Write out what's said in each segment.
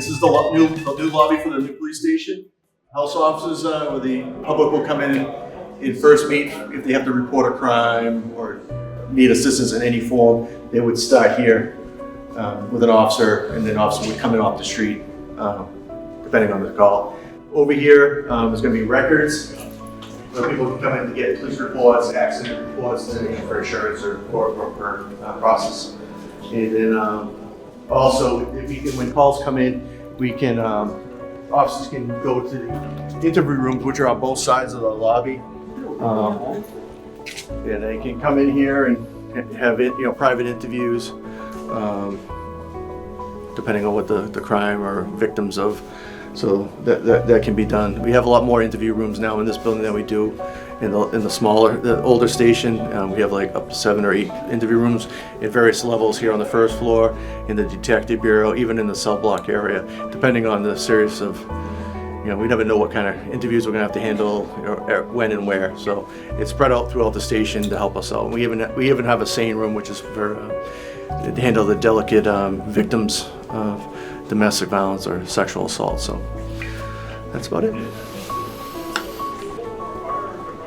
This is the new lobby for the new police station. House officers, where the public will come in and first meet if they have to report a crime or need assistance in any form. They would start here with an officer, and then officer would come in off the street, depending on the call. Over here, there's going to be records where people can come in to get police reports, accident reports, anything for insurance or process. And then also, when calls come in, we can officers can go to the interview rooms, which are on both sides of the lobby. And they can come in here and have private interviews, depending on what the crime or victims of. So that can be done. We have a lot more interview rooms now in this building than we do in the older station. We have like up to 7 or 8 interview rooms at various levels here on the first floor, in the detective bureau, even in the cell block area, depending on the series of, we never know what kind of interviews we're gonna have to handle, or when and where. So it's spread out throughout the station to help us out. We even have a sane room, which is for to handle the delicate victims of domestic violence or sexual assault. So that's about it.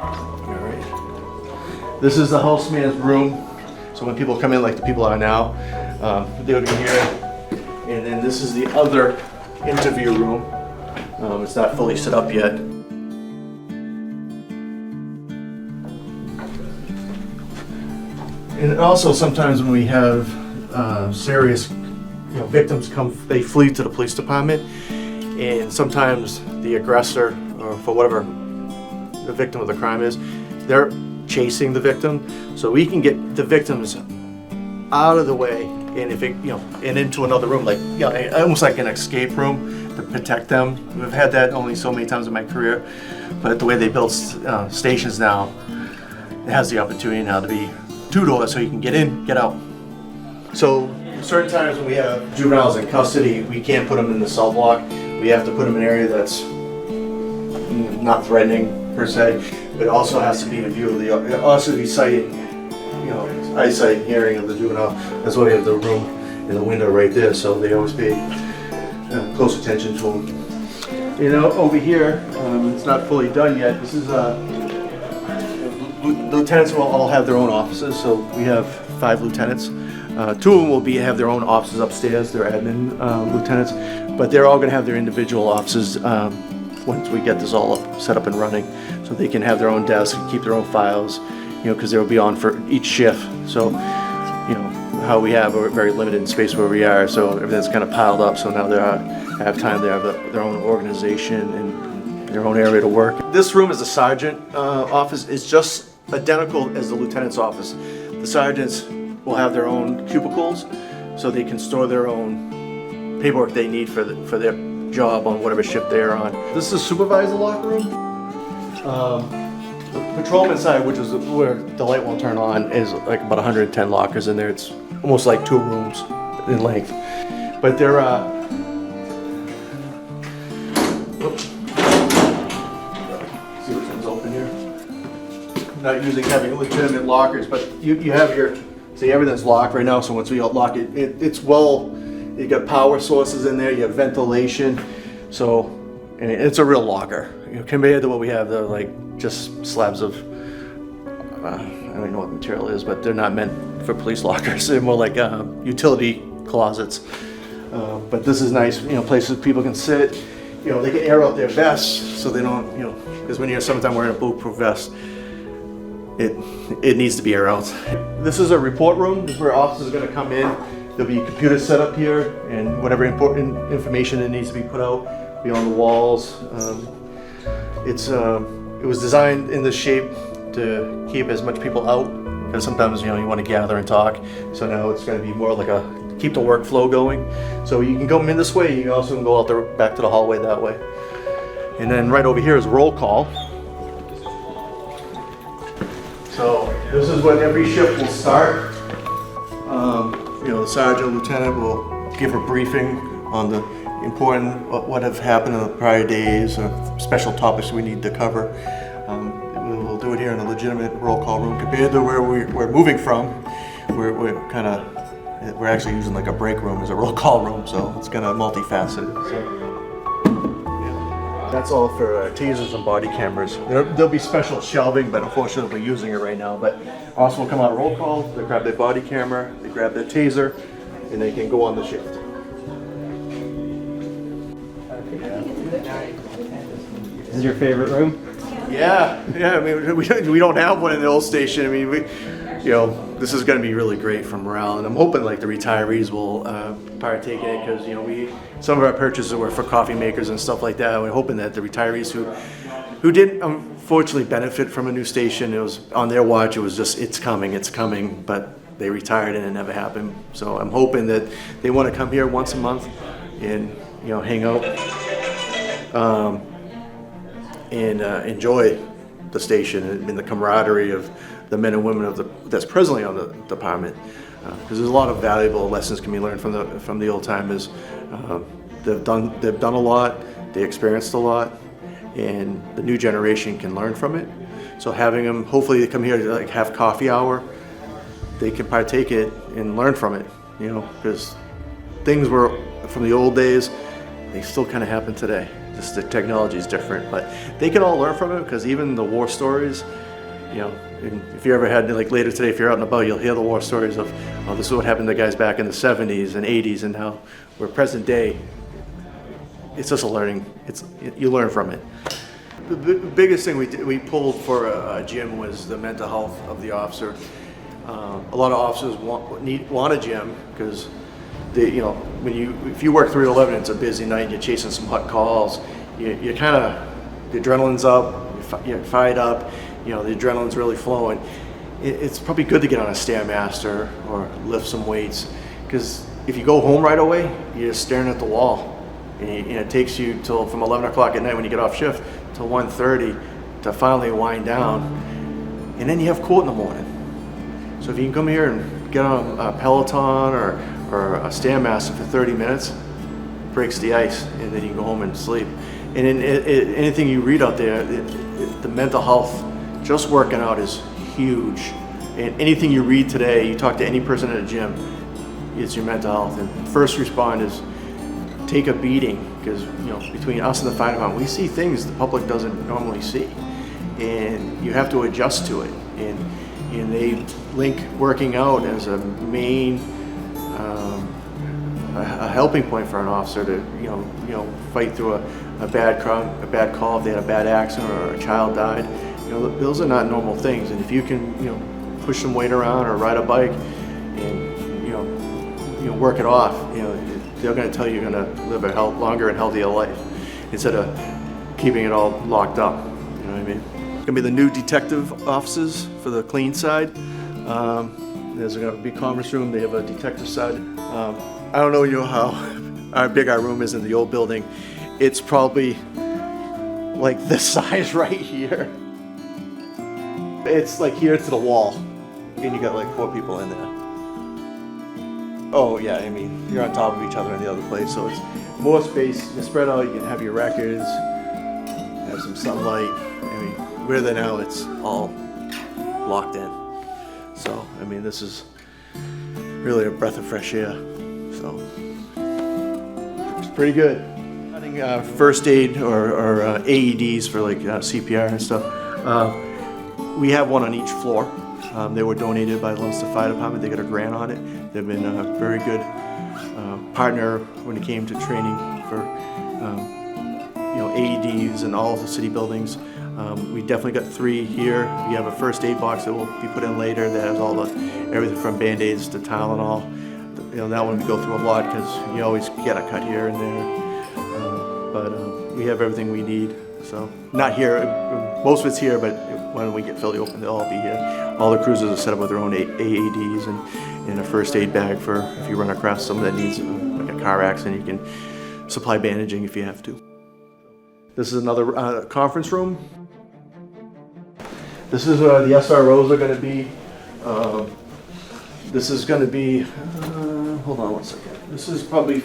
All right. This is the houseman's room. So when people come in, like the people are now, they would be here. And then this is the other interview room. It's not fully set up yet. And also sometimes when we have serious victims they flee to the police department, and sometimes the aggressor, or for whatever the victim of the crime is, they're chasing the victim. So we can get the victims out of the way, and and into another room, like almost like an escape room, to protect them. We've had that only so many times in my career, but the way they build stations now, it has the opportunity now to be 2 doors, so you can get in, get out. So certain times when we have juveniles in custody, we can't put them in the cell block. We have to put them in an area that's not threatening per se, but it also has to be in view of it also be sight, eyesight and hearing of the juvenile. That's why we have the room and the window right there, so they always pay close attention to them. Over here, it's not fully done yet. This is lieutenants will all have their own offices, so we have 5 lieutenants. 2 of them will have their own offices upstairs, they're admin lieutenants, but they're all going to have their individual offices once we get this all set up and running, so they can have their own desk and keep their own files, because they'll be on for each shift. So, how we have, we're very limited in space where we are, so everything's kind of piled up, so now they have time, they have their own organization and their own area to work. This room is the sergeant office. It's just identical as the lieutenant's office. The sergeants will have their own cubicles, so they can store their own paperwork they need for their job on whatever shift they're on. This is supervisor locker room. The patrolman side, which is where the light won't turn on, is like about 110 lockers in there. It's almost like 2 rooms in length, but they're see which one's open here. Not using having legitimate lockers, but you have your. See, everything's locked right now, so once we lock it, you got power sources in there, you have ventilation, so it's a real locker. Compared to what we have, they're like just slabs of, I don't even know what the material is, but they're not meant for police lockers. They're more like utility closets. But this is nice, places people can sit. They can air out their vests, so they don't, because when you're summertime wearing a bulletproof vest, it needs to be air out. This is a report room. This is where officers are going to come in. There'll be computers set up here, and whatever important information that needs to be put out will be on the walls. It was designed in this shape to keep as much people out, because sometimes you want to gather and talk. So now it's going to be more like keep the workflow going. So you can come in this way. You can also go out back to the hallway that way. And then right over here is roll call. So this is when every shift will start. The sergeant, lieutenant will give a briefing on the important what have happened in the prior days, or special topics we need to cover. We'll do it here in a legitimate roll call room compared to where we're moving from. We're kind of we're actually using like a break room as a roll call room, so it's kind of multifaceted. So, yeah. That's all for tasers and body cameras. There'll be special shelving, but unfortunately we're using it right now. But officer will come out roll call, they grab their body camera, they grab their taser, and they can go on the shift. This is your favorite room? Yeah. I mean, we don't have one in the old station. I mean, this is going to be really great for morale, and I'm hoping like the retirees will partake in it, because some of our purchases were for coffee makers and stuff like that. We're hoping that the retirees who didn't unfortunately benefit from a new station, it was on their watch. It was just it's coming, but they retired and it never happened. So I'm hoping that they want to come here once a month and hang out. And enjoy the station and the camaraderie of the men and women that's presently on the department, because there's a lot of valuable lessons can be learned from the old timers. They've done a lot, they experienced a lot, and the new generation can learn from it. So having them, hopefully they come here to like have coffee hour, they can partake in it and learn from it, because things were from the old days, they still kind of happen today. Just the technology is different, but they can all learn from it, because even the war stories, if you ever had, like later today, if you're out and about, you'll hear the war stories of, oh, this is what happened to guys back in the 70s and 80s, and how we're present day. It's just a learning, you learn from it. The biggest thing we pulled for a gym was the mental health of the officer. A lot of officers want a gym, because if you work 3 to 11, it's a busy night, you're chasing some hot calls, you kind of, the adrenaline's up, you're fired up, the adrenaline's really flowing. It's probably good to get on a Stairmaster or lift some weights, because if you go home right away, you're just staring at the wall, and it takes you till from 11 o'clock at night when you get off shift till 1:30 to finally wind down, and then you have court in the morning. So if you can come here and get on a Peloton or a Stairmaster for 30 minutes, breaks the ice, and then you can go home and sleep. And anything you read out there, the mental health, just working out is huge. And anything you read today, you talk to any person at a gym, it's your mental health. And first responders take a beating, because between us and the fire department, we see things the public doesn't normally see, and you have to adjust to it. And they link working out as a main a helping point for an officer to fight through a bad call, if they had a bad accident or a child died. Those are not normal things, and if you can push some weight around or ride a bike and work it off, they're going to tell you you're going to live a longer and healthier life, instead of keeping it all locked up. You know what I mean? It's going to be the new detective offices for the clean side. There's going to be a conference room. They have a detective side. I don't know, how big our room is in the old building. It's probably like this size right here. It's like here to the wall, and you got like 4 people in there. Oh yeah, I mean, you're on top of each other in the other place, so it's more space. You spread out, you can have your records, have some sunlight. I mean, we're there now, it's all locked in. So, I mean, this is really a breath of fresh air. So, it's pretty good. Having first aid or AEDs for like CPR and stuff. We have one on each floor. They were donated by the Leominster Fire Department. They got a grant on it. They've been a very good partner when it came to training for AEDs in all of the city buildings. We definitely got 3 here. We have a first aid box that will be put in later that has all everything from Band-Aids to Tylenol. That one we go through a lot, because you always get a cut here and there. But we have everything we need. So not here. Most of it's here, but when we get fully open, they'll all be here. All the cruisers are set up with their own AEDs and a first aid bag for if you run across someone that needs like a car accident, you can supply bandaging if you have to. This is another conference room. This is where the SROs are going to be. This is going to be, hold on one second. This is probably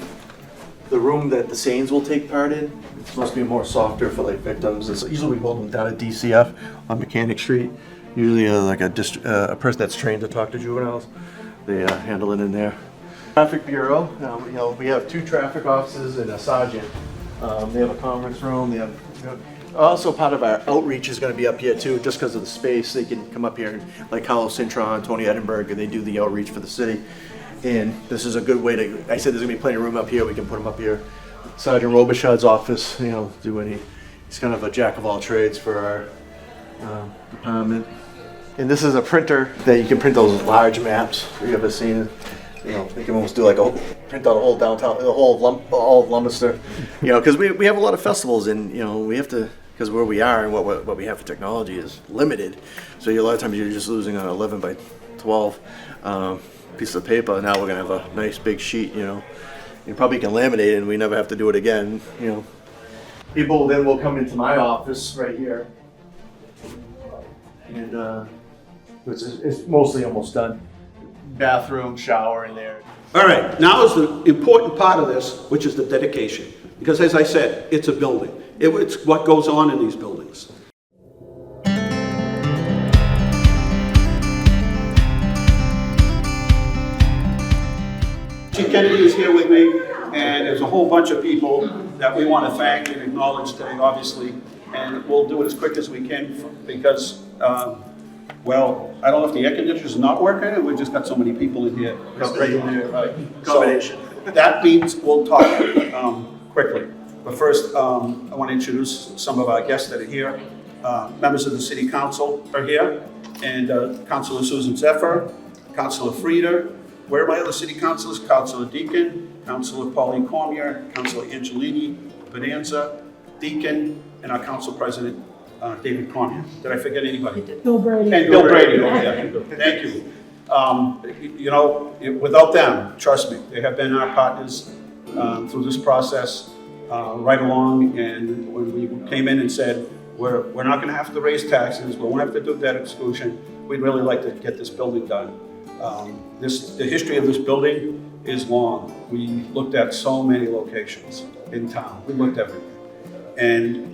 the room that the SANEs will take part in. It's supposed to be more softer for like victims. Usually we hold them down at DCF on Mechanic Street. Usually like a person that's trained to talk to juveniles. They handle it in there. Traffic Bureau. We have 2 traffic officers and a sergeant. They have a conference room. They have, also part of our outreach is going to be up here too, just because of the space. They can come up here, and, like Carlos Cintron, Tony Edinburgh, they do the outreach for the city. And this is a good way to, I said there's going to be plenty of room up here. We can put them up here. Sergeant Robichaud's office, he's kind of a jack of all trades for our department. And this is a printer that you can print those large maps. Have you ever seen it? They can almost do like print out a whole downtown, all of Leominster. Because we have a lot of festivals, and we have to, because where we are and what we have for technology is limited. So a lot of times you're just losing an 11 by 12 piece of paper. Now we're gonna have a nice big sheet. You probably can laminate it, and we never have to do it again. People then will come into my office right here, and it's mostly almost done. Bathroom, shower in there. All right, now is the important part of this, which is the dedication. Because as I said, it's a building. It's what goes on in these buildings. Chief Kennedy is here with me, and there's a whole bunch of people that we want to thank and acknowledge today, obviously. And we'll do it as quick as we can because well, I don't know if the air conditioner's not working, and we've just got so many people in here. Combination. So that means we'll talk quickly. But first, I want to introduce some of our guests that are here. Members of the City Council are here, and Councilor Susan Zephyr, Councilor Frieder. Where are my other city councilors? Councilor Deacon, Councilor Pauline Cormier, Councilor Angelini, Bonanza, Deacon, and our Council President, David Cormier. Did I forget anybody? Bill Brady. And Bill Brady. Thank you. Without them, trust me, they have been our partners through this process right along. And when we came in and said, we're not going to have to raise taxes, we won't have to do debt exclusion, we'd really like to get this building done. The history of this building is long. We looked at so many locations in town. We looked everywhere.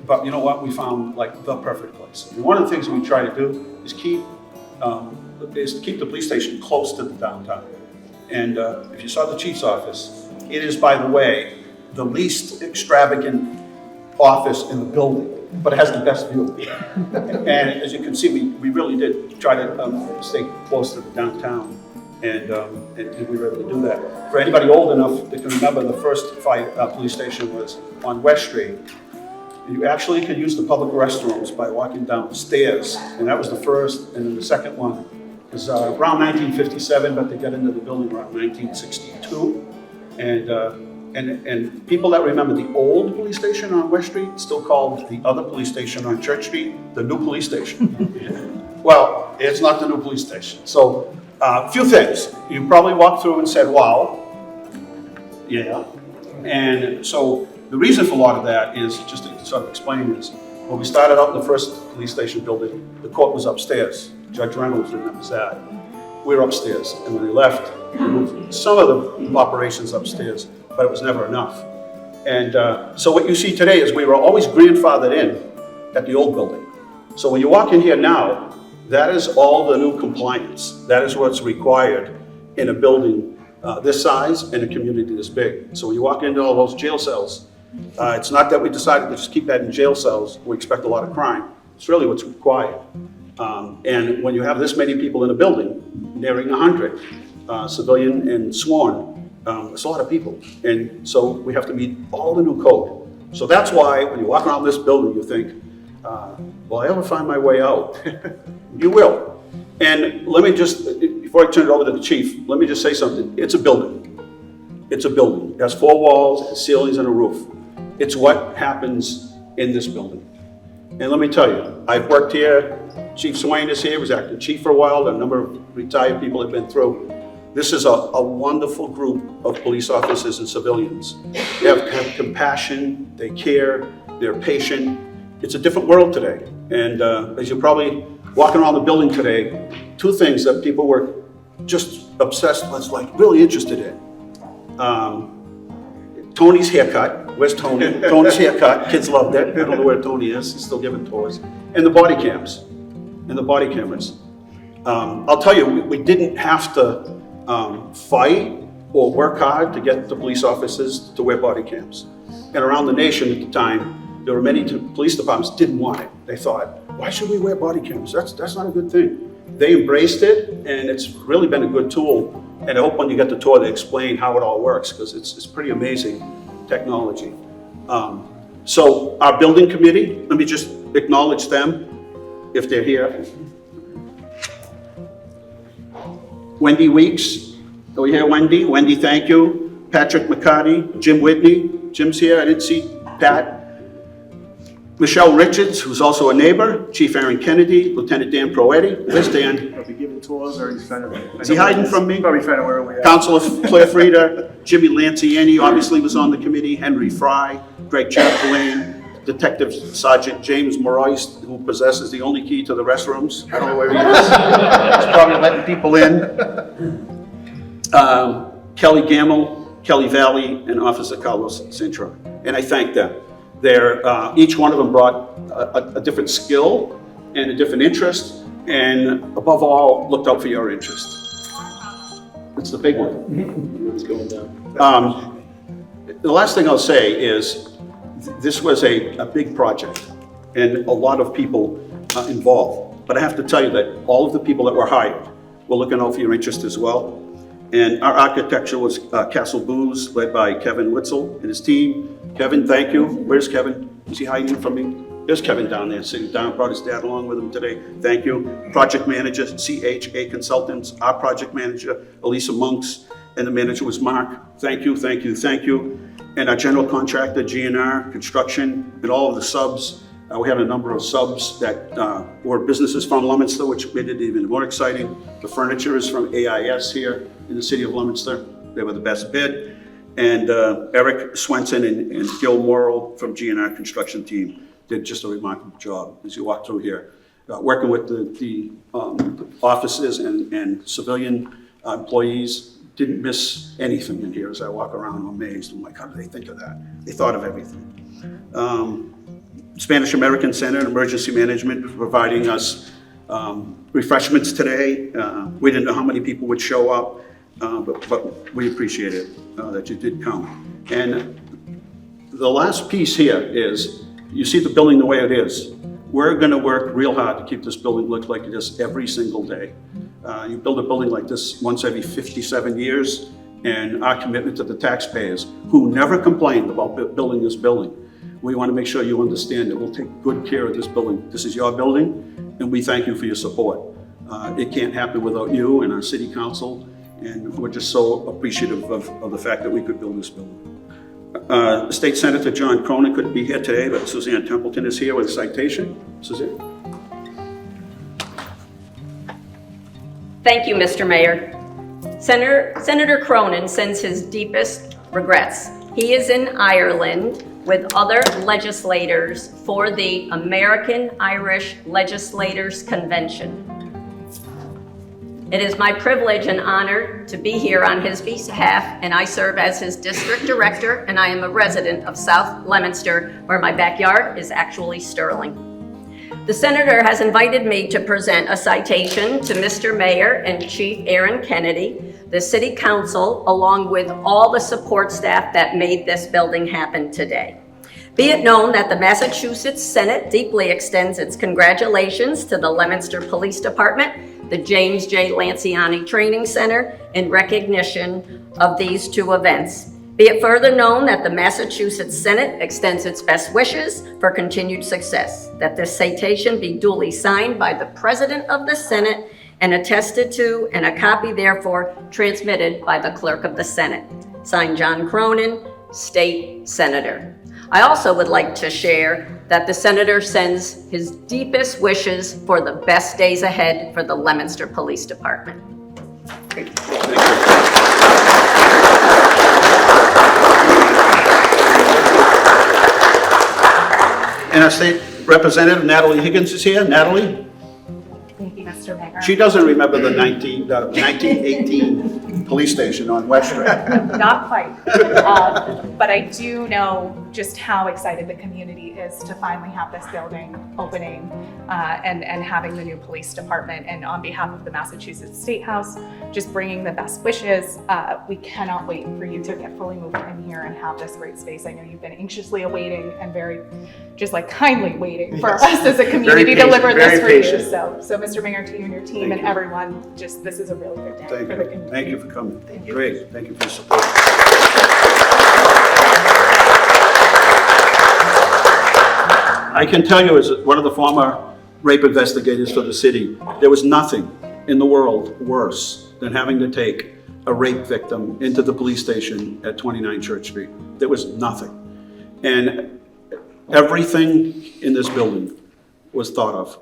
But you know what? We found like the perfect place. And one of the things we try to do is keep the police station close to the downtown. And if you saw the chief's office, it is, by the way, the least extravagant office in the building, but it has the best view. And as you can see, we really did try to stay close to the downtown, and we were able to do that. For anybody old enough that can remember, the first police station was on West Street. You actually could use the public restrooms by walking down the stairs, and that was the first. And then the second one was around 1957, but they got into the building around 1962. And people that remember the old police station on West Street, still called the other police station on Church Street, the new police station. Well, it's not the new police station. So a few things. You probably walked through and said, wow. Yeah. And so the reason for a lot of that is, just to sort of explain this, when we started out in the first police station building, the court was upstairs. Judge Reynolds remembers that. We were upstairs, and when we left, we moved some of the operations upstairs, but it was never enough. And so what you see today is we were always grandfathered in at the old building. So when you walk in here now, that is all the new compliance. That is what's required in a building this size and a community this big. So when you walk into all those jail cells, it's not that we decided to just keep that in jail cells. We expect a lot of crime. It's really what's required. And when you have this many people in a building, nearing 100, civilian and sworn, it's a lot of people. And so we have to meet all the new code. So that's why when you walk around this building, you think, will I ever find my way out? You will. And let me just, before I turn it over to the chief, let me just say something. It's a building. It's a building. It has 4 walls, ceilings, and a roof. It's what happens in this building. And let me tell you, I've worked here. Chief Swain is here, was acting chief for a while. A number of retired people have been through. This is a wonderful group of police officers and civilians. They have compassion, they care, they're patient. It's a different world today. And as you're probably walking around the building today, 2 things that people were just obsessed with, like really interested in. Tony's haircut. Where's Tony? Tony's haircut. Kids loved it. I don't know where Tony is. He's still giving tours. And the body cams. And the body cameras. I'll tell you, we didn't have to fight or work hard to get the police officers to wear body cams. And around the nation at the time, there were many police departments didn't want it. They thought, why should we wear body cams? That's not a good thing. They embraced it, and it's really been a good tool. And I hope when you get the tour, they explain how it all works, because it's pretty amazing technology. So our building committee, let me just acknowledge them if they're here. Wendy Weeks, are we here, Wendy? Wendy, thank you. Patrick McCarty, Jim Whitney, Jim's here, I didn't see Pat. Michelle Richards, who's also a neighbor, Chief Aaron Kennedy, Lieutenant Dan Proetti. Where's Dan? I'll be giving tours, or he's trying to... Is he hiding from me? Probably trying to where we are. Councilor Claire Frieda, Jimmy Lanciani obviously was on the committee, Henry Fry, Greg Chapdelaine, Detective Sergeant James Morois, who possesses the only key to the restrooms. I don't know where he is. He's probably letting people in. Kelly Gamble, Kelly Valley, and Officer Carlos Cintra. And I thank them. They're, each one of them brought a different skill and a different interest, and above all, looked out for your interest. It's the big one. It's going down. The last thing I'll say is, this was a big project, and a lot of people involved. But I have to tell you that all of the people that were hired were looking out for your interest as well. And our architecture was Castle Booze, led by Kevin Witzel and his team. Kevin, thank you. Where's Kevin? Is he hiding from me? There's Kevin down there, sitting down, brought his dad along with him today. Thank you. Project manager, CHA Consultants, our project manager, Elisa Monks, and the manager was Mark. Thank you, thank you, thank you. And our general contractor, GNR Construction, and all of the subs. We had a number of subs that were businesses from Leominster, which made it even more exciting. The furniture is from AIS here in the city of Leominster. They were the best bid. And Eric Swenson and Gil Morrow from GNR Construction Team did just a remarkable job as you walk through here. Working with the offices and civilian employees, didn't miss anything in here as I walk around. I'm amazed. I'm like, how did they think of that? They thought of everything. Spanish American Center and Emergency Management for providing us refreshments today. We didn't know how many people would show up, but we appreciate it that you did come. And the last piece here is, you see the building the way it is. We're gonna work real hard to keep this building look like this every single day. You build a building like this once every 57 years, and our commitment to the taxpayers who never complained about building this building. We want to make sure you understand that we'll take good care of this building. This is your building, and we thank you for your support. It can't happen without you and our city council, and we're just so appreciative of the fact that we could build this building. State Senator John Cronin couldn't be here today, but Suzanne Templeton is here with a citation. Suzanne. Thank you, Mr. Mayor. Senator Cronin sends his deepest regrets. He is in Ireland with other legislators for the American Irish Legislators Convention. It is my privilege and honor to be here on his behalf, and I serve as his district director, and I am a resident of South Leominster, where my backyard is actually Sterling. The senator has invited me to present a citation to Mr. Mayor and Chief Aaron Kennedy, the City Council, along with all the support staff that made this building happen today. Be it known that the Massachusetts Senate deeply extends its congratulations to the Leominster Police Department, the James J. Lanciani Training Center, in recognition of these two events. Be it further known that the Massachusetts Senate extends its best wishes for continued success, that this citation be duly signed by the President of the Senate and attested to, and a copy therefore transmitted by the Clerk of the Senate. Signed, John Cronin, State Senator. I also would like to share that the Senator sends his deepest wishes for the best days ahead for the Leominster Police Department. Thank you. And our state representative, Natalie Higgins, is here. Natalie? Thank you, Mr. Mayor. She doesn't remember the 1918 police station on West Street. Not quite. But I do know just how excited the community is to finally have this building opening and having the new police department. And on behalf of the Massachusetts State House, just bringing the best wishes. We cannot wait for you to get fully moved in here and have this great space. I know you've been anxiously awaiting and very just like kindly waiting for us as a community to deliver this for you. So Mr. Mayor, to you and your team and everyone, just this is a really good day for the community. Thank you for coming. Thank you. Great. Thank you for your support. I can tell you, as one of the former rape investigators for the city, there was nothing in the world worse than having to take a rape victim into the police station at 29 Church Street. There was nothing. And everything in this building was thought of.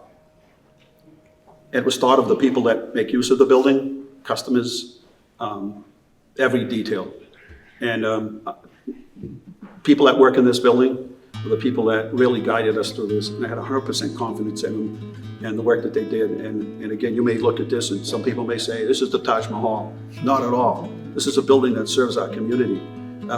It was thought of the people that make use of the building, customers, every detail. And people that work in this building were the people that really guided us through this. And I had 100% confidence in them and the work that they did. And again, you may look at this and some people may say, this is the Taj Mahal. Not at all. This is a building that serves our community.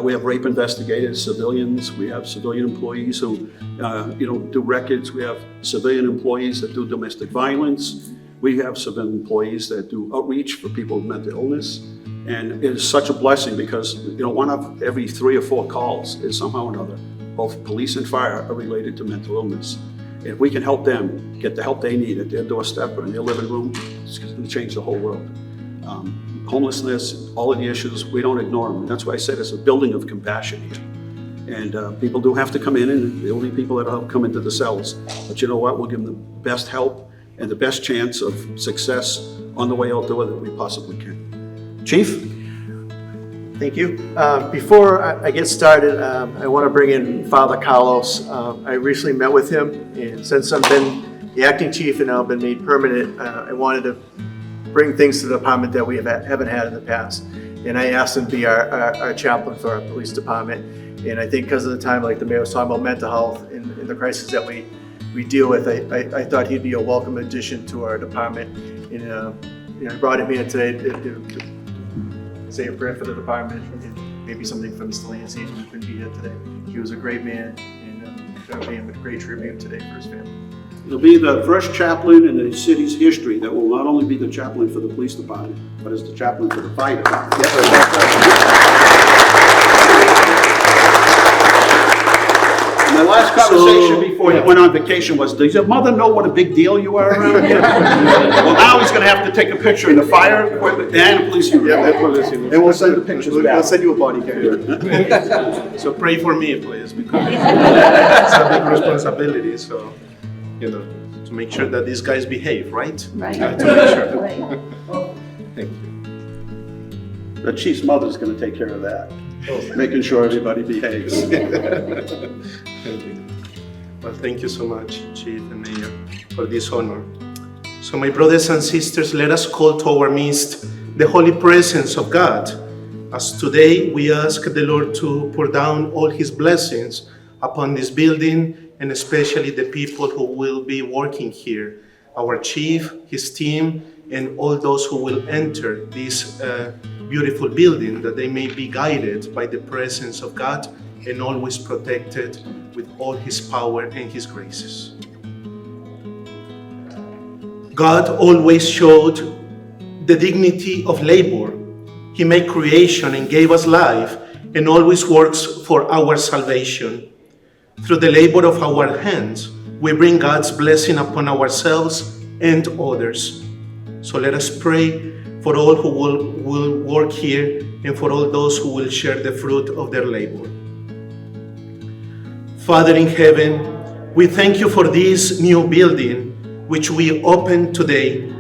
We have rape investigators, civilians. We have civilian employees who, do records. We have civilian employees that do domestic violence. We have civilian employees that do outreach for people with mental illness. And it is such a blessing because, one of every 3 or 4 calls is somehow or another, both police and fire are related to mental illness. If we can help them get the help they need at their doorstep or in their living room, it's going to change the whole world. Homelessness, all of the issues, we don't ignore them. And that's why I said it's a building of compassion here. And people do have to come in, and the only people that will come into the cells. But you know what? We'll give them the best help and the best chance of success on the way out the door that we possibly can. Chief? Thank you. Before I get started, I want to bring in Father Carlos. I recently met with him, and since I've been the acting chief and now been made permanent, I wanted to bring things to the department that we haven't had in the past. And I asked him to be our chaplain for our police department. And I think because of the time, like the mayor was talking about mental health and the crisis that we deal with, I thought he'd be a welcome addition to our department. And I brought him here today to say a prayer for the department and maybe something for Mr. Lanciani who couldn't be here today. He was a great man, and I'm going to pay him a great tribute today for his family. He'll be the first chaplain in the city's history that will not only be the chaplain for the police department, but as the chaplain for the fire department. My last conversation before he went on vacation was, does your mother know what a big deal you are around here? Well, now he's going to have to take a picture in the fire equipment and the police uniform. And we'll send the pictures back. I'll send you a body cam. So pray for me, please, because it's a big responsibility. So, to make sure that these guys behave, right? Right. To make sure. Right. Thank you. The chief's mother's going to take care of that, making sure everybody behaves. Thank you. Well, thank you so much, Chief and Mayor, for this honor. So, my brothers and sisters, let us call to our midst the holy presence of God. As today we ask the Lord to pour down all His blessings upon this building, and especially the people who will be working here, our chief, his team, and all those who will enter this beautiful building, that they may be guided by the presence of God and always protected with all His power and His graces. God always showed the dignity of labor. He made creation and gave us life and always works for our salvation. Through the labor of our hands, we bring God's blessing upon ourselves and others. So let us pray for all who will work here and for all those who will share the fruit of their labor. Father in heaven, we thank you for this new building which we open today.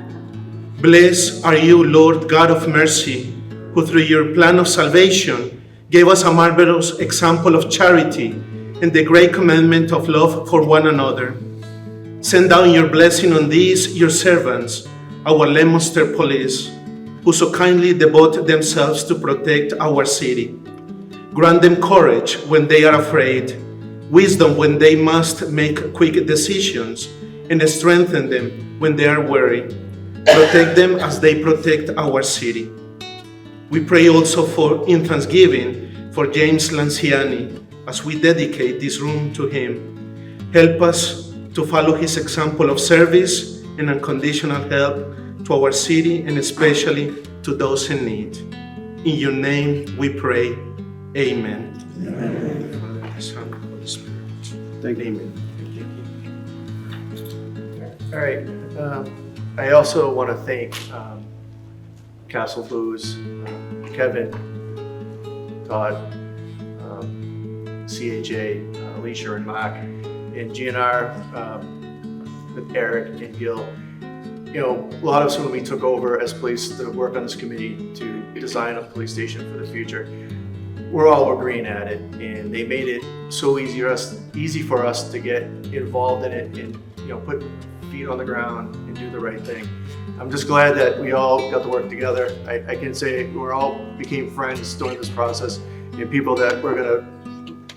Blessed are you, Lord God of mercy, who through your plan of salvation gave us a marvelous example of charity and the great commandment of love for one another. Send down your blessing on these, your servants, our Leominster Police, who so kindly devote themselves to protect our city. Grant them courage when they are afraid, wisdom when they must make quick decisions, and strengthen them when they are weary. Protect them as they protect our city. We pray also in thanksgiving for James Lanciani, as we dedicate this room to him. Help us to follow his example of service and unconditional help to our city and especially to those in need. In your name we pray, amen. Amen. Father, Son, Holy Spirit. Thank you. Amen. All right. I also want to thank Castle Booze, Kevin, Todd, CAJ, Alicia and Mark, and GNR, with Eric and Gil. You know, a lot of us when we took over as police to work on this committee to design a police station for the future, we're all agreeing at it, and they made it so easy for us to get involved in it and, you know, put feet on the ground and do the right thing. I'm just glad that we all got to work together. I can say we all became friends during this process, and people that we're gonna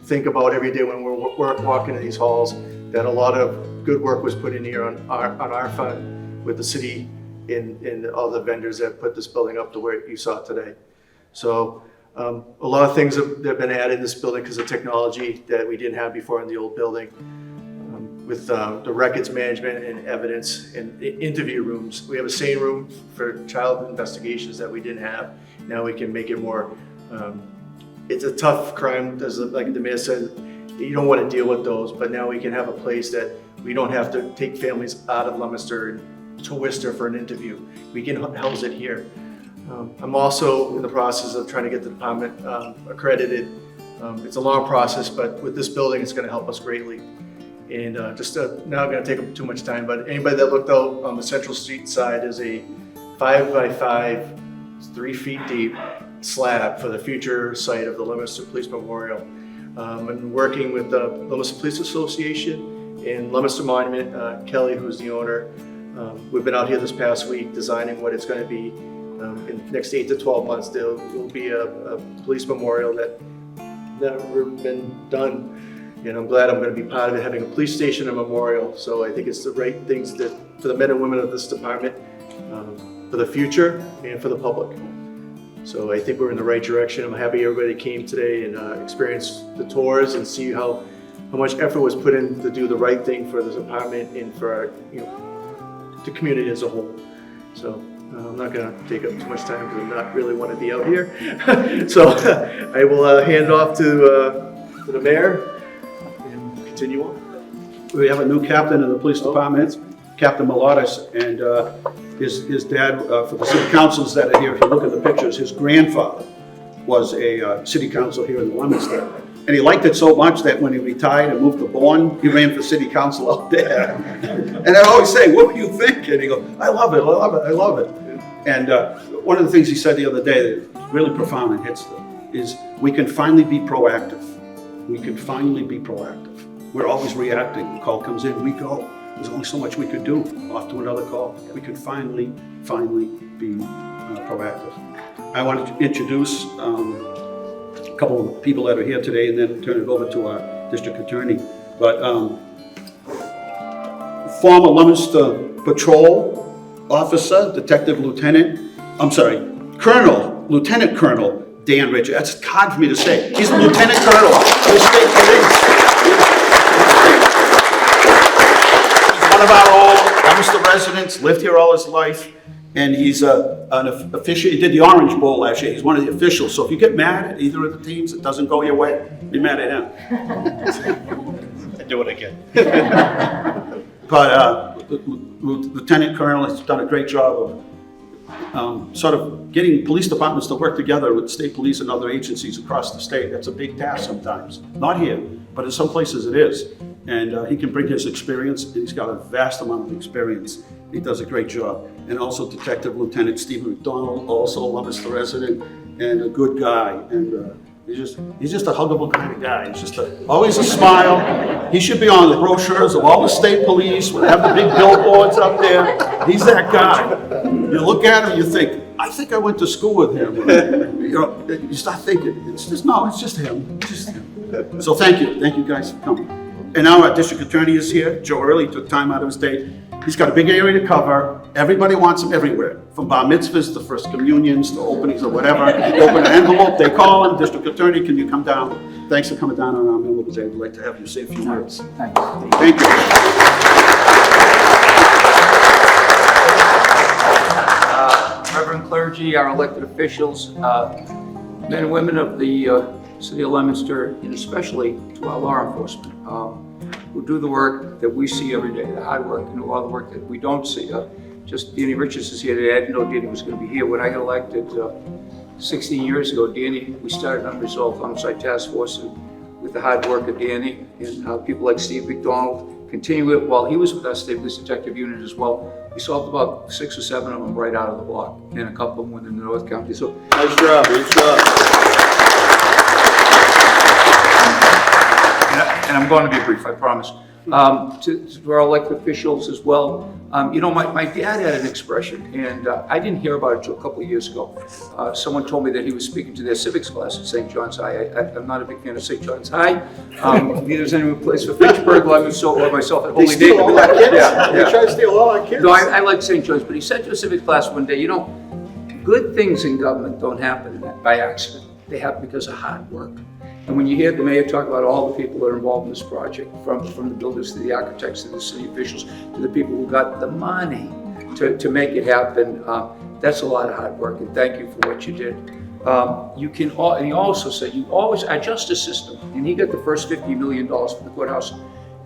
think about every day when we're walking in these halls, that a lot of good work was put in here on our fund with the city and all the vendors that put this building up to where you saw today. So a lot of things that have been added in this building because of technology that we didn't have before in the old building. With the records management and evidence and interview rooms. We have a sane room for child investigations that we didn't have. Now we can make it more, it's a tough crime, as like the mayor said, you don't want to deal with those, but now we can have a place that we don't have to take families out of Leominster to Worcester for an interview. We can house it here. I'm also in the process of trying to get the department accredited. It's a long process, but with this building, it's going to help us greatly. And not going to take up too much time, but anybody that looked out on the Central Street side is a 5x5, 3 feet deep slab for the future site of the Leominster Police Memorial. I'm working with the Leominster Police Association and Leominster Monument, Kelly, who's the owner. We've been out here this past week designing what it's going to be. In the next 8 to 12 months, there will be a police memorial that never been done. And I'm glad I'm going to be part of it, having a police station and memorial. So I think it's the right things for the men and women of this department, for the future and for the public. So I think we're in the right direction. I'm happy everybody came today and experienced the tours and see how much effort was put in to do the right thing for this department and for our, the community as a whole. So I'm not going to take up too much time because I not really want to be out here. So I will hand it off to the mayor. Continue on. We have a new captain in the police department, Captain Melodis, and his dad, for the city councils that are here, if you look at the pictures, his grandfather was a city council here in Leominster. And he liked it so much that when he retired and moved to Bourne, he ran for city council out there. And I always say, what were you thinking? He goes, I love it, I love it, I love it. And one of the things he said the other day that really profound and hits them is we can finally be proactive. We can finally be proactive. We're always reacting. The call comes in, we go. There's only so much we could do. Off to another call. We can finally be proactive. I want to introduce a couple of people that are here today and then turn it over to our district attorney. But former Leominster Patrol officer, Lieutenant Colonel Dan Richard. That's hard for me to say. He's the Lieutenant Colonel of the State Police. One of our old Leominster residents, lived here all his life, and he's an official. He did the Orange Bowl last year. He's one of the officials. So if you get mad at either of the teams, it doesn't go your way, be mad at him. I do what I can. But Lieutenant Colonel has done a great job of sort of getting police departments to work together with state police and other agencies across the state. That's a big task sometimes. Not here, but in some places it is. And he can bring his experience, and he's got a vast amount of experience. He does a great job. And also Detective Lieutenant Stephen McDonald, also a Leominster resident, and a good guy. And he's just a huggable kind of guy. He's just always a smile. He should be on the brochures of all the state police. We'll have the big billboards up there. He's that guy. You look at him, you think, I think I went to school with him. You start thinking, it's just him. So thank you guys for coming. And now our district attorney is here. Joe Early took time out of his day He's got a big area to cover. Everybody wants him everywhere, from bar mitzvahs to first communions to openings or whatever. Open an envelope, they call him, district attorney, can you come down? Thanks for coming down on our Milwaukee Day. I'd like to have you say a few words. Thank you. Reverend clergy, our elected officials, men and women of the city of Leominster, and especially to our law enforcement, who do the work that we see every day, the hard work, and all the work that we don't see. Just Danny Richards is here today. I didn't know Danny was going to be here. When I got elected 16 years ago, Danny, we started an unresolved homicide task force, and with the hard work of Danny and people like Steve McDonald, continue it while he was with our state police detective unit as well. We solved about 6 or 7 of them right out of the block, and a couple of them within the North County. So Nice job, nice job. and I'm going to be brief, I promise. To our elected officials as well. You know, my dad had an expression, and I didn't hear about it until a couple of years ago. Someone told me that he was speaking to their civics class at St. John's High. I'm not a big fan of St. John's High. Neither is anyone place for Fitchburg, Leominster, or myself at Holy They steal all our David. kids? They try to steal all our kids? No, I like St. John's, but he said to a civics class one day, you know, good things in government don't happen by accident. They happen because of hard work. And when you hear the mayor talk about all the people that are involved in this project, from the builders to the architects to the city officials to the people who got the money to make it happen, that's a lot of hard work. And thank you for what you did. And he also said, our justice system, and he got the first $50 million for the courthouse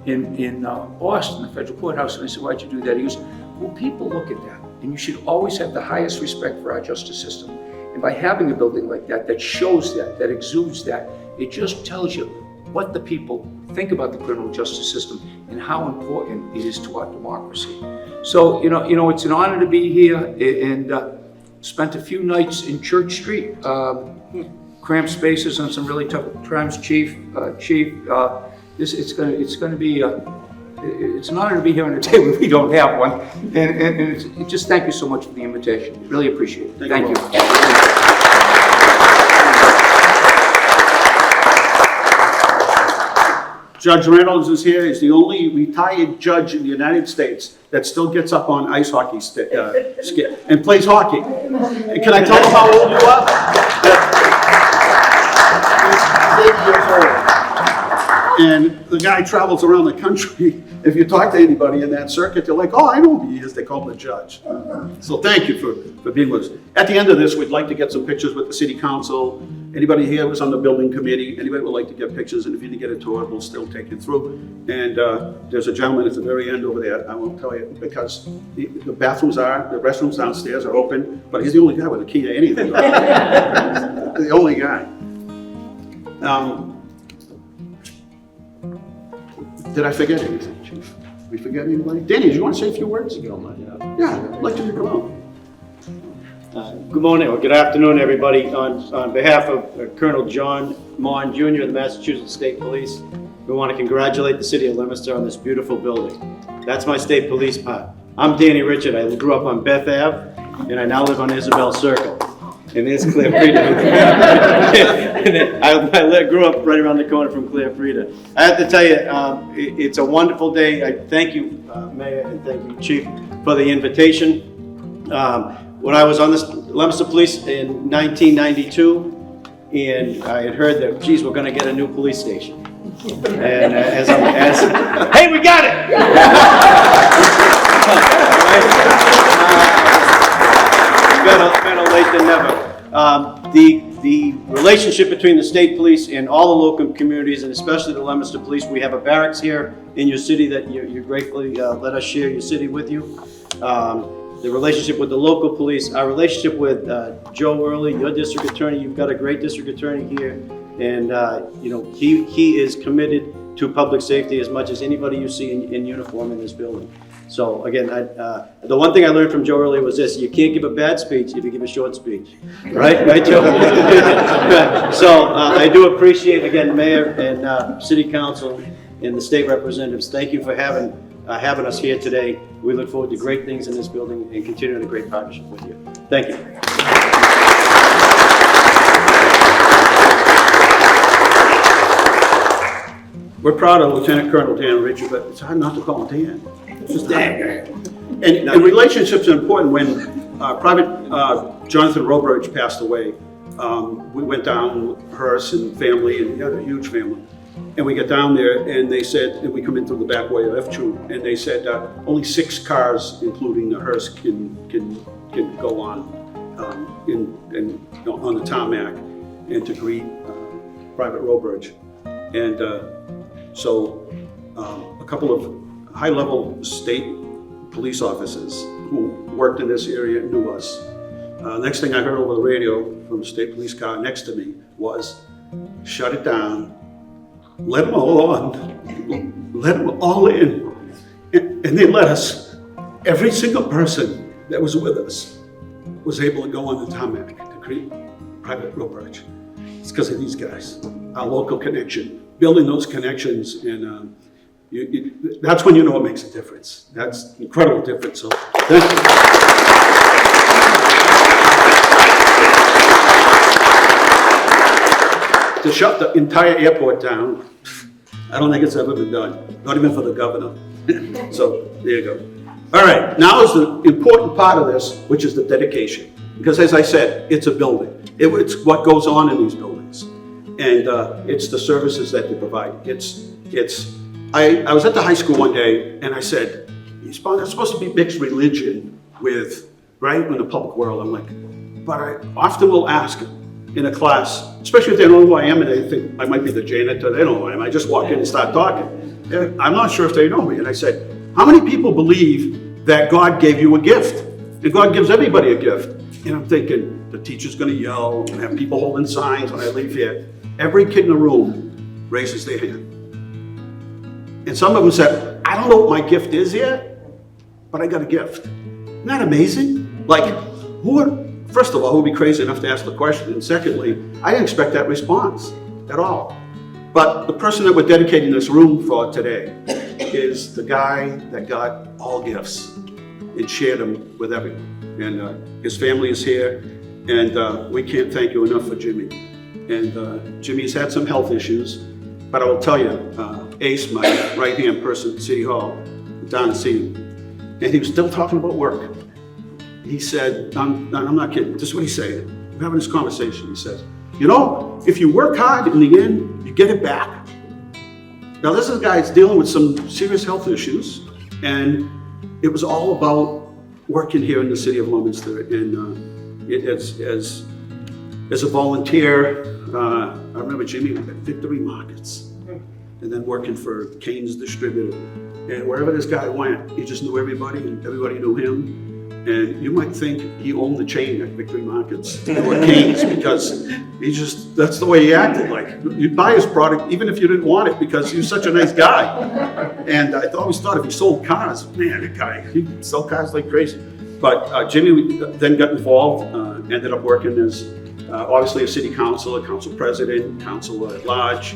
in Boston, the federal courthouse. And I said, why'd you do that? He goes, well, people look at that, and you should always have the highest respect for our justice system. And by having a building like that, that shows that exudes that, it just tells you what the people think about the criminal justice system and how important it is to our democracy. So, you know, it's an honor to be here, and spent a few nights in Church Street, cramped spaces on some really tough times. Chief, it's going to be. It's an honor to be here on a day when we don't have one, and just thank you so much for the invitation. Really appreciate it. Thank you. Judge Reynolds is here. He's the only retired judge in the United States that still gets up on ice hockey skit and plays hockey. And can I tell him how old you are? He's 8 years old. And the guy travels around the country. If you talk to anybody in that circuit, they're like, oh, I know who he is. They call him the judge. So thank you for being with us. At the end of this, we'd like to get some pictures with the city council. Anybody here was on the building committee, anybody would like to get pictures, and if you didn't get a tour, we'll still take you through. And there's a gentleman at the very end over there, I won't tell you, because the restrooms downstairs are open, but he's the only guy with a key to anything. The only guy. Did I forget anything, Chief? Did we forget anybody? Danny, do you want to say a few words? If you don't mind, Yeah, I'd like you to come out. Good morning, or good afternoon, everybody. On behalf of Colonel John Mon Jr. of the Massachusetts State Police, we want to congratulate the city of Leominster on this beautiful building. That's my state police part. I'm Danny Richard. I grew up on Beth Ave, and I now live on Isabel Circle. And there's Claire Frida. I grew up right around the corner from Claire Frida. I have to tell you, it's a wonderful day. I thank you, Mayor, and thank you, Chief, for the invitation. When I was on the Leominster Police in 1992, and I had heard that, geez, we're going to get a new police station. And hey, we got it! Better late than never. The relationship between the state police and all the local communities, and especially the Leominster Police, we have a barracks here in your city that you gratefully let us share your city with you. The relationship with the local police, our relationship with Joe Early, your district attorney. You've got a great district attorney here, and you know he is committed to public safety as much as anybody you see in uniform in this building. So again, the one thing I learned from Joe Early was this: you can't give a bad speech if you give a short speech, right, Joe? So I do appreciate again, Mayor and City Council and the state representatives. Thank you for having us here today. We look forward to great things in this building and continuing a great partnership with you. Thank you. We're proud of Lieutenant Colonel Dan Richard, but it's hard not to call him Dan. Just dang. And relationships are important. When Private Jonathan Robridge passed away, we went down, Hearst and family, and he had a huge family. And we get down there, and they said, and we come in through the back way of F-Troop, and they said only 6 cars, including the Hearst, can go on on the tarmac and to greet Private Robridge. And so a couple of high-level state police officers who worked in this area knew us. Next thing I heard over the radio from the state police car next to me was, shut it down, let them all on, let them all in. And they let us. Every single person that was with us was able to go on the tarmac to greet Private Robridge. It's because of these guys, our local connection, building those connections, and that's when you know it makes a difference. That's an incredible difference. So thank you. To shut the entire airport down, I don't think it's ever been done, not even for the governor. So there you go. All right, now is the important part of this, which is the dedication. Because as I said, it's a building. It's what goes on in these buildings. And it's the services that they provide. I was at the high school one day and I said, it's supposed to be mixed religion with, right, in the public world. I'm like, but I often will ask in a class, especially if they don't know who I am and they think I might be the janitor, they don't know who I am. I just walk in and start talking. I'm not sure if they know me. And I said, how many people believe that God gave you a gift? And God gives everybody a gift. And I'm thinking, the teacher's gonna yell, and have people holding signs when I leave here. Every kid in the room raises their hand. And some of them said, I don't know what my gift is yet, but I got a gift. Isn't that amazing? Like, first of all, who would be crazy enough to ask the question? And secondly, I didn't expect that response at all. But the person that we're dedicating this room for today is the guy that got all gifts and shared them with everyone. And his family is here, and we can't thank you enough for Jimmy. And Jimmy's had some health issues, but I will tell you, Ace, my right-hand person at City Hall, down to see him, and he was still talking about work. He said, I'm not kidding, this is what he said. We're having this conversation. He says, you know, if you work hard in the end, you get it back. Now this is a guy that's dealing with some serious health issues, and it was all about working here in the city of Leominster. And as a volunteer, I remember Jimmy was at Victory Markets, and then working for Cane's Distributor. And wherever this guy went, he just knew everybody, and everybody knew him. And you might think he owned the chain at Victory Markets or Cane's, because that's the way he acted. Like, you'd buy his product even if you didn't want it, because he was such a nice guy. And I always thought if he sold cars, man, that guy, he'd sell cars like crazy. But Jimmy then got involved, ended up working as obviously a city councilor, council president, councilor at large.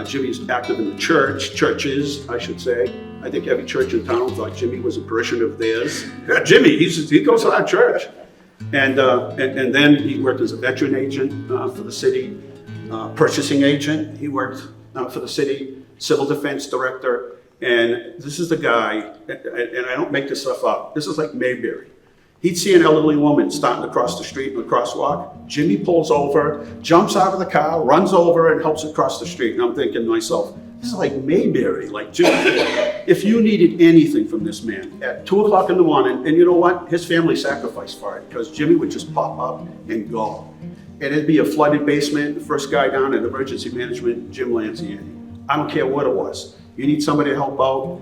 Jimmy's active in the churches, I should say. I think every church in town thought Jimmy was a parishioner of theirs. Yeah, Jimmy, he goes to our church. And then he worked as a veteran agent for the city, purchasing agent. He worked for the city, civil defense director. And this is the guy, and I don't make this stuff up, this is like Mayberry. He'd see an elderly woman starting to cross the street in a crosswalk. Jimmy pulls over, jumps out of the car, runs over and helps her cross the street. And I'm thinking to myself, this is like Mayberry, like Jimmy. If you needed anything from this man at 2 o'clock in the morning, and you know what? His family sacrificed for it, because Jimmy would just pop up and go. And it'd be a flooded basement. The first guy down in emergency management, Jim Lanciani. I don't care what it was. You need somebody to help out.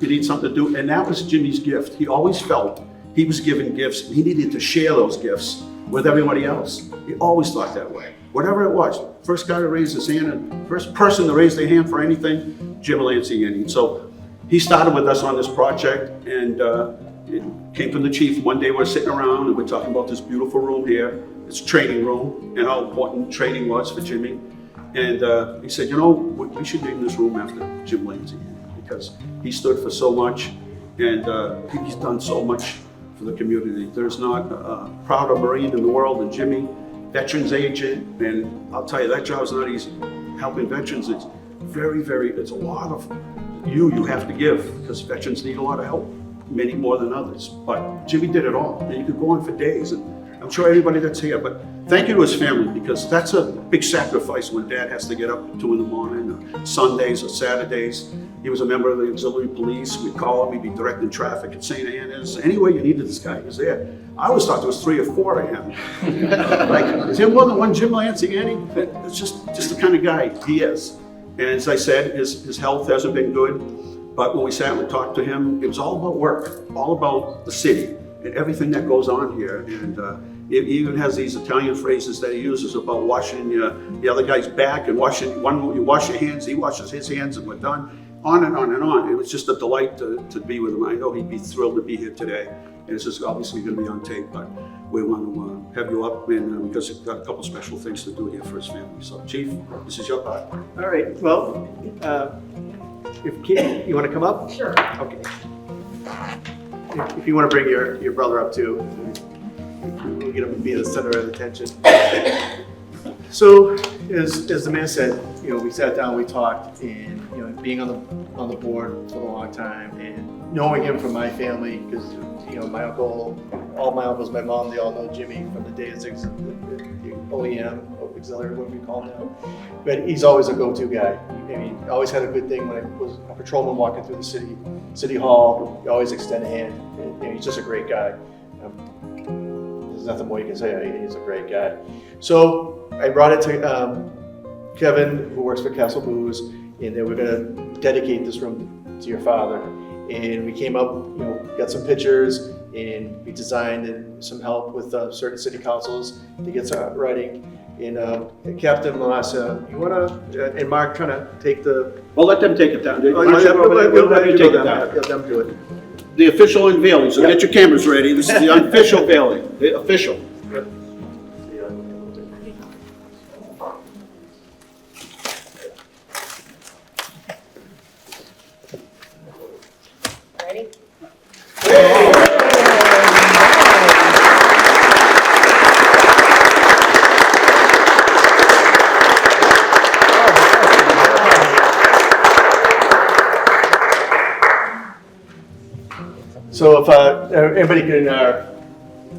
You need something to do. And that was Jimmy's gift. He always felt he was given gifts, and he needed to share those gifts with everybody else. He always thought that way. Whatever it was, first guy to raise his hand, and first person to raise their hand for anything, Jim Lanciani. So he started with us on this project, and it came from the chief. One day we're sitting around and we're talking about this beautiful room here, this training room, and how important training was for Jimmy. And he said, you know, we should name this room after Jim Lanciani, because he stood for so much, and he's done so much for the community. There's not a prouder Marine in the world than Jimmy, veterans agent, and I'll tell you, that job's not easy. Helping veterans, it's very, very, it's a lot of you have to give, because veterans need a lot of help, many more than others. But Jimmy did it all, and you could go on for days, and I'm sure everybody that's here, but thank you to his family, because that's a big sacrifice when Dad has to get up at 2 in the morning, or Sundays or Saturdays. He was a member of the auxiliary police. We'd call him, he'd be directing traffic at St. Anna's. Anywhere you needed this guy, he was there. I always thought there was 3 or 4 of him. Like, is there more than one Jim Lanciani? It's just the kind of guy he is. And as I said, his health hasn't been good. But when we sat and talked to him, it was all about work, all about the city and everything that goes on here. And he even has these Italian phrases that he uses about washing the other guy's back and you wash your hands, he washes his hands, and we're done. On and on and on. It was just a delight to be with him. I know he'd be thrilled to be here today. And this is obviously going to be on tape, but we want to have you up because we've got a couple special things to do here for his family. So, Chief, this is your part. All right, well, if you want to come up? Sure. Okay. If you want to bring your brother up too, we'll get him to be the center of attention. So, as the man said, we sat down, we talked, and being on the board for a long time, and knowing him from my family, because my uncle, all my uncles, my mom, they all know Jimmy from the days of the OEM, auxiliary, what we call him now. But he's always a go-to guy. I mean, always had a good thing when I was a patrolman walking through the city hall. You always extend a hand. And he's just a great guy. There's nothing more you can say. He's a great guy. So I brought it to Kevin, who works for Castle Booze, and they were going to dedicate this room to your father. And we came up, got some pictures, and we designed and some help with certain city councils to get some writing. And Captain Melassa, you want to, and Mark, trying to take the... Well, let them take it down. We'll Let me take it down. Let them do it. The official unveiling, so get your cameras ready. This is the unofficial unveiling, the official. Ready? So if anybody can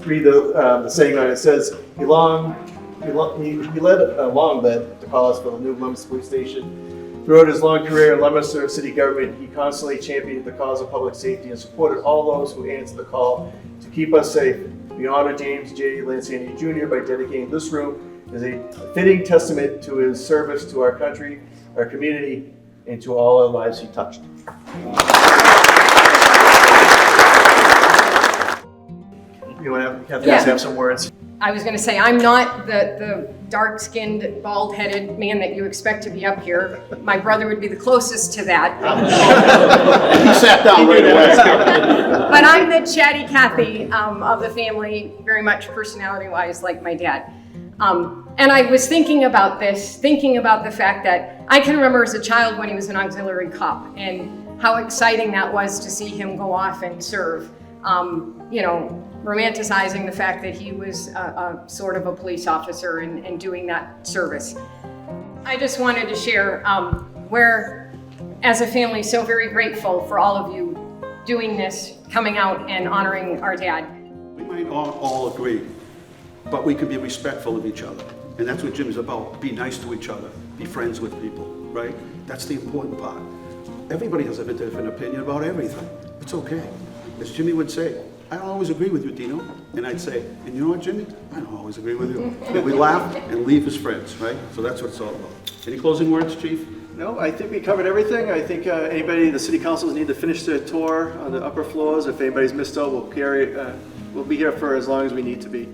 read the saying on it, says he led the cause for the new Leominster Police Station. Throughout his long career in Leominster City government, he constantly championed the cause of public safety and supported all those who answered the call to keep us safe. We honor James J. Lanciani Jr. by dedicating this room as a fitting testament to his service to our country, our community, and to all our lives he touched. You want to have some words? I was going to say, I'm not the dark-skinned, bald-headed man that you expect to be up here. My brother would be the closest to that. He sat down right away. But I'm the chatty Cathy of the family, very much personality-wise like my dad. And I was thinking about the fact that I can remember as a child when he was an auxiliary cop and how exciting that was to see him go off and serve. Romanticizing the fact that he was a sort of a police officer and doing that service. I just wanted to share we're, as a family, so very grateful for all of you doing this, coming out and honoring our dad. We might all agree, but we can be respectful of each other. And that's what Jim's about. Be nice to each other. Be friends with people, right? That's the important part. Everybody has a different opinion about everything. It's okay. As Jimmy would say, I don't always agree with you, Dino. And I'd say, and you know what, Jimmy? I don't always agree with you. And we laugh and leave as friends, right? So that's what it's all about. Any closing words, Chief? No, I think we covered everything. I think anybody, the city councils need to finish their tour on the upper floors. If anybody's missed out, we'll be here for as long as we need to be.